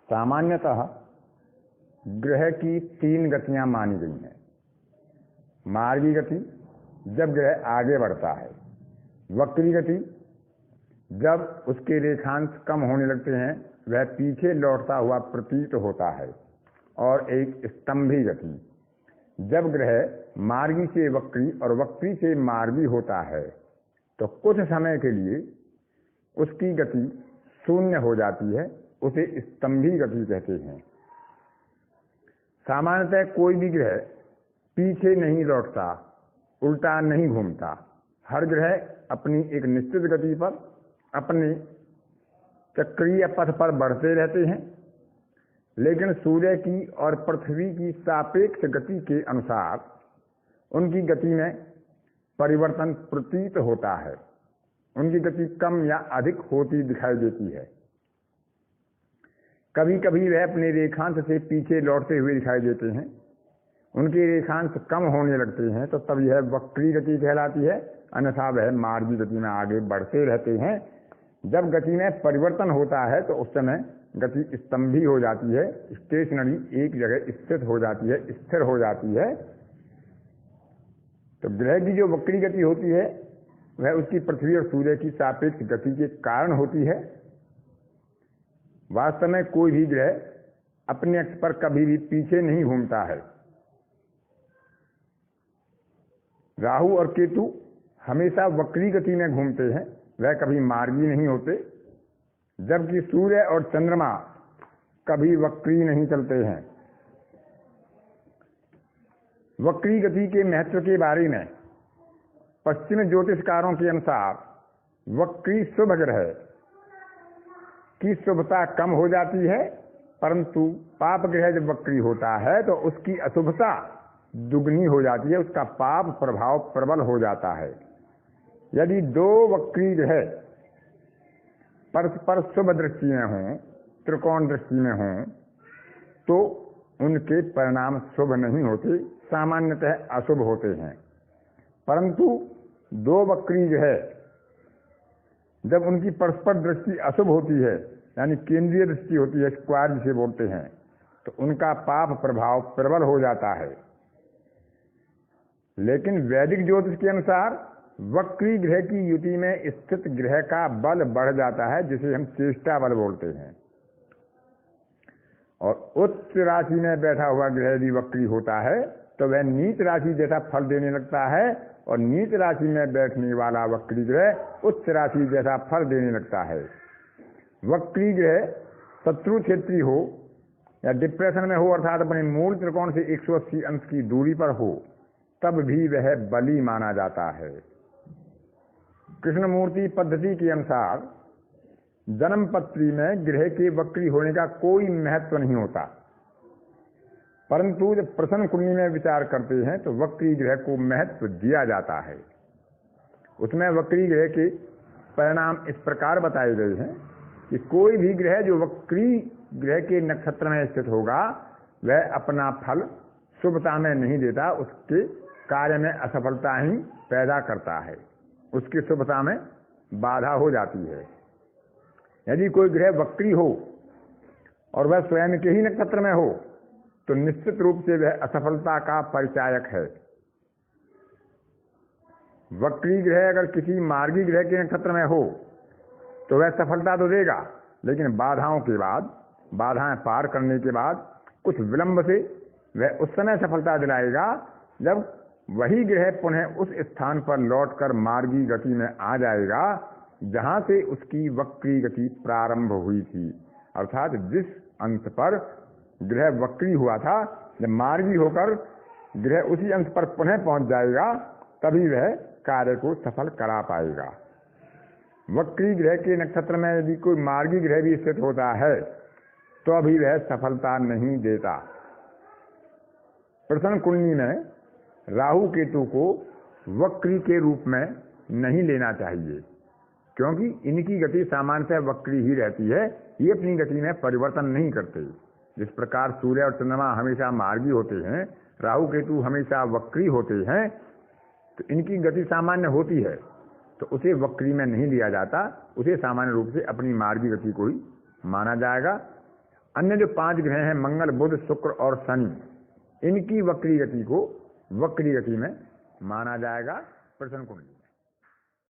सामान्यतः ग्रह की 3 गतियां मानी गई हैं। मार्गी गति, जब ग्रह आगे बढ़ता है। वक्री गति, जब उसके रेखांश कम होने लगते हैं, वह पीछे लौटता हुआ प्रतीत होता है। और एक स्तंभी गति, जब ग्रह मार्गी से वक्री और वक्री से मार्गी होता है तो कुछ समय के लिए उसकी गति शून्य हो जाती है, उसे स्तंभी गति कहते हैं। सामान्यतः कोई भी ग्रह पीछे नहीं लौटता, उल्टा नहीं घूमता। हर ग्रह अपनी एक निश्चित गति पर अपने चक्रीय पथ पर बढ़ते रहते हैं, लेकिन सूर्य की और पृथ्वी की सापेक्ष गति के अनुसार उनकी गति में परिवर्तन प्रतीत होता है। उनकी गति कम या अधिक होती दिखाई देती है। कभी कभी वह अपने रेखांश से पीछे लौटते हुए दिखाई देते हैं। उनके रेखांश कम होने लगते हैं तो तब यह वक्री गति कहलाती है, अन्यथा वह मार्गी गति में आगे बढ़ते रहते हैं। जब गति में परिवर्तन होता है तो उस समय गति स्तंभी हो जाती है, स्टेशनरी एक जगह स्थित हो जाती है, स्थिर हो जाती है। तो ग्रह की जो वक्री गति होती है वह उसकी पृथ्वी और सूर्य की सापेक्ष गति के कारण होती है। वास्तव में कोई भी ग्रह अपने अक्ष पर कभी भी पीछे नहीं घूमता है। राहु और केतु हमेशा वक्री गति में घूमते हैं, वह कभी मार्गी नहीं होते। जबकि सूर्य और चंद्रमा कभी वक्री नहीं चलते हैं। वक्री गति के महत्व के बारे में पश्चिम ज्योतिषकारों के अनुसार वक्री शुभ ग्रह की शुभता कम हो जाती है, परंतु पाप ग्रह जब वक्री होता है तो उसकी अशुभता दुगनी हो जाती है, उसका पाप प्रभाव प्रबल हो जाता है। यदि 2 वक्री ग्रह परस्पर शुभ दृष्टि में हों, त्रिकोण दृष्टि में हों, तो उनके परिणाम शुभ नहीं होते, सामान्यतः अशुभ होते हैं। परंतु 2 वक्री ग्रह जब उनकी परस्पर दृष्टि अशुभ होती है, यानी केंद्रीय दृष्टि होती है, स्क्वायर जिसे बोलते हैं, तो उनका पाप प्रभाव प्रबल हो जाता है। लेकिन वैदिक ज्योतिष के अनुसार वक्री ग्रह की युति में स्थित ग्रह का बल बढ़ जाता है, जिसे हम चेष्टा बल बोलते हैं। और उच्च राशि में बैठा हुआ ग्रह यदि वक्री होता है तो वह नीच राशि जैसा फल देने लगता है, और नीच राशि में बैठने वाला वक्री ग्रह उच्च राशि जैसा फल देने लगता है। वक्री ग्रह शत्रु क्षेत्री हो या डिप्रेशन में हो, अर्थात अपने मूल त्रिकोण से 180 अंश की दूरी पर हो, तब भी वह बली माना जाता है। कृष्णमूर्ति पद्धति के अनुसार जन्मपत्री में ग्रह के वक्री होने का कोई महत्व नहीं होता, परंतु जब प्रश्न कुंडली में विचार करते हैं तो वक्री ग्रह को महत्व दिया जाता है। उसमें वक्री ग्रह के परिणाम इस प्रकार बताए गए हैं कि कोई भी ग्रह जो वक्री ग्रह के नक्षत्र में स्थित होगा वह अपना फल शुभता में नहीं देता, उसके कार्य में असफलता ही पैदा करता है, उसकी शुभता में बाधा हो जाती है। यदि कोई ग्रह वक्री हो और वह स्वयं के ही नक्षत्र में हो तो निश्चित रूप से वह असफलता का परिचायक है। वक्री ग्रह अगर किसी मार्गी ग्रह के नक्षत्र में हो तो वह सफलता तो देगा, लेकिन बाधाओं के बाद, बाधाएं पार करने के बाद कुछ विलंब से वह उस समय सफलता दिलाएगा जब वही ग्रह पुनः उस स्थान पर लौटकर मार्गी गति में आ जाएगा जहां से उसकी वक्री गति प्रारंभ हुई थी। अर्थात जिस अंश पर ग्रह वक्री हुआ था, जब मार्गी होकर ग्रह उसी अंश पर पुनः पहुंच जाएगा तभी वह कार्य को सफल करा पाएगा। वक्री ग्रह के नक्षत्र में यदि कोई मार्गी ग्रह भी स्थित होता है तो अभी वह सफलता नहीं देता। प्रश्न कुंडली में राहु केतु को वक्री के रूप में नहीं लेना चाहिए, क्योंकि इनकी गति सामान्यतः वक्री ही रहती है, ये अपनी गति में परिवर्तन नहीं करते। जिस प्रकार सूर्य और चंद्रमा हमेशा मार्गी होते हैं, राहु केतु हमेशा वक्री होते हैं, तो इनकी गति सामान्य होती है, तो उसे वक्री में नहीं लिया जाता, उसे सामान्य रूप से अपनी मार्गी गति को ही माना जाएगा। अन्य जो 5 ग्रह हैं मंगल, बुध, शुक्र और शनि, इनकी वक्री गति को वक्री गति में माना जाएगा प्रश्न कुंडली।